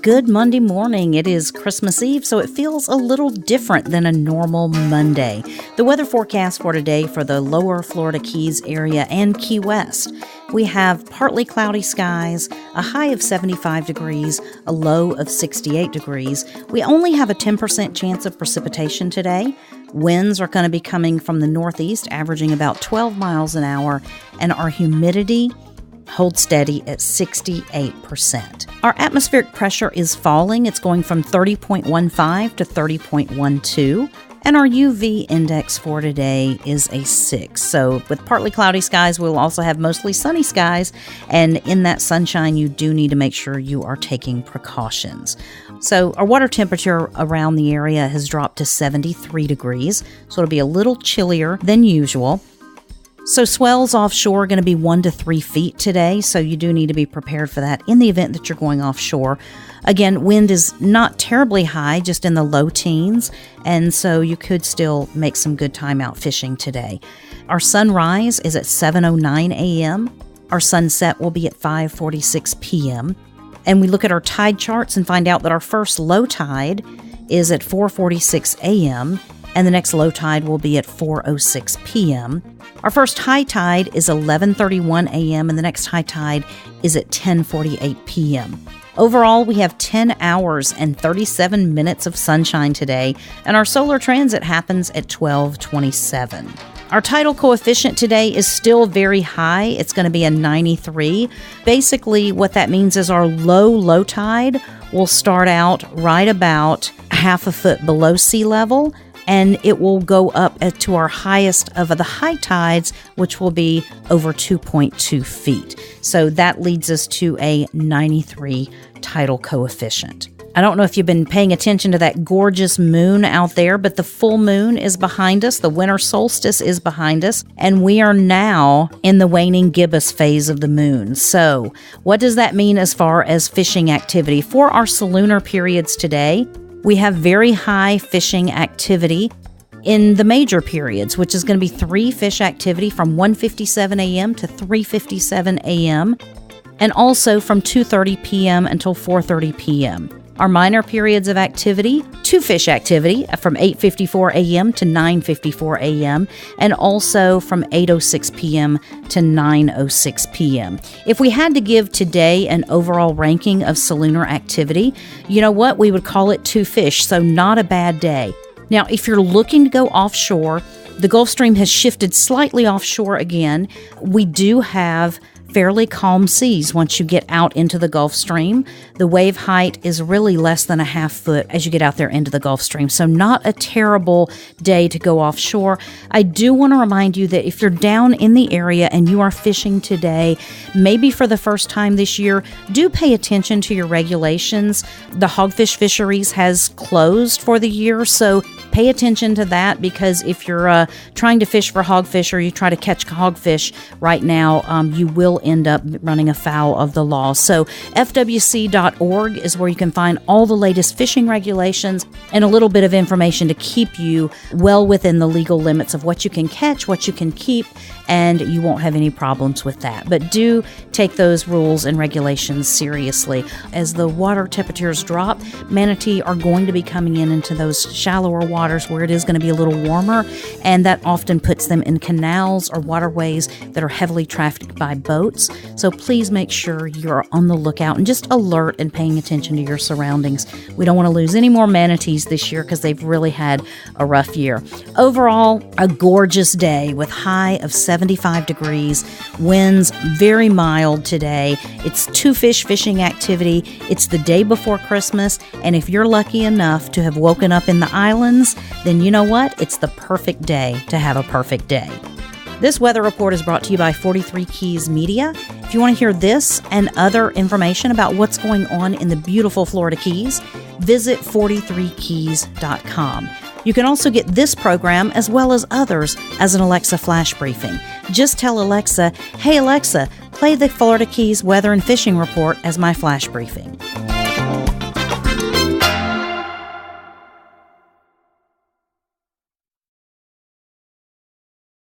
good Monday morning. It is Christmas Eve, so it feels a little different than a normal Monday. The weather forecast for today for the lower Florida Keys area and Key West. We have partly cloudy skies, a high of 75 degrees, a low of 68 degrees. We only have a 10% chance of precipitation today. Winds are going to be coming from the northeast, averaging about 12 miles an hour, and our humidity holds steady at 68%. Our atmospheric pressure is falling. It's going from 30.15 to 30.12. And our UV index for today is a 6. So with partly cloudy skies, we'll also have mostly sunny skies. And in that sunshine, you do need to make sure you are taking precautions. So our water temperature around the area has dropped to 73 degrees. So it'll be a little chillier than usual. So swells offshore are going to be 1 to 3 feet today, so you do need to be prepared for that in the event that you're going offshore. Again, wind is not terribly high, just in the low teens, and so you could still make some good time out fishing today. Our sunrise is at 7:09 a.m. Our sunset will be at 5:46 p.m. And we look at our tide charts and find out that our first low tide is at 4:46 a.m., and the next low tide will be at 4:06 p.m. Our first high tide is 11:31 a.m. and the next high tide is at 10:48 p.m. Overall, we have 10 hours and 37 minutes of sunshine today, and our solar transit happens at 12:27. Our tidal coefficient today is still very high. It's going to be a 93. Basically, what that means is our low tide will start out right about half a foot below sea level, and it will go up to our highest of the high tides, which will be over 2.2 feet. So that leads us to a 93 tidal coefficient. I don't know if you've been paying attention to that gorgeous moon out there, but the full moon is behind us. The winter solstice is behind us, and we are now in the waning gibbous phase of the moon. So what does that mean as far as fishing activity? For our solunar periods today, we have very high fishing activity in the major periods, which is going to be 3 fish activity from 1:57 a.m. to 3:57 a.m. and also from 2:30 p.m. until 4:30 p.m. Our minor periods of activity, 2 fish activity from 8:54 a.m. to 9:54 a.m. and also from 8:06 p.m. to 9:06 p.m. If we had to give today an overall ranking of solunar activity, you know what? We would call it 2 fish, so not a bad day. Now, if you're looking to go offshore, the Gulf Stream has shifted slightly offshore again. We do have fairly calm seas once you get out into the Gulf Stream. The wave height is really less than a half foot as you get out there into the Gulf Stream. So not a terrible day to go offshore. I do want to remind you that if you're down in the area and you are fishing today, maybe for the first time this year, do pay attention to your regulations. The hogfish fisheries has closed for the year, so pay attention to that, because if you're trying to fish for hogfish or you try to catch hogfish right now, you will end up running afoul of the law. So FWC.org is where you can find all the latest fishing regulations and a little bit of information to keep you well within the legal limits of what you can catch, what you can keep, and you won't have any problems with that. But do take those rules and regulations seriously. As the water temperatures drop, manatee are going to be coming into those shallower waters where it is going to be a little warmer, and that often puts them in canals or waterways that are heavily trafficked by boats. So please make sure you're on the lookout and just alert and paying attention to your surroundings. We don't want to lose any more manatees this year because they've really had a rough year. Overall, a gorgeous day with high of 75 degrees, winds very mild today. It's 2 fish fishing activity. It's the day before Christmas, and if you're lucky enough to have woken up in the islands, then you know what? It's the perfect day to have a perfect day. This weather report is brought to you by 43 Keys Media. If you want to hear this and other information about what's going on in the beautiful Florida Keys, visit 43keys.com. You can also get this program as well as others as an Alexa flash briefing. Just tell Alexa, "Hey Alexa, play the Florida Keys weather and fishing report as my flash briefing."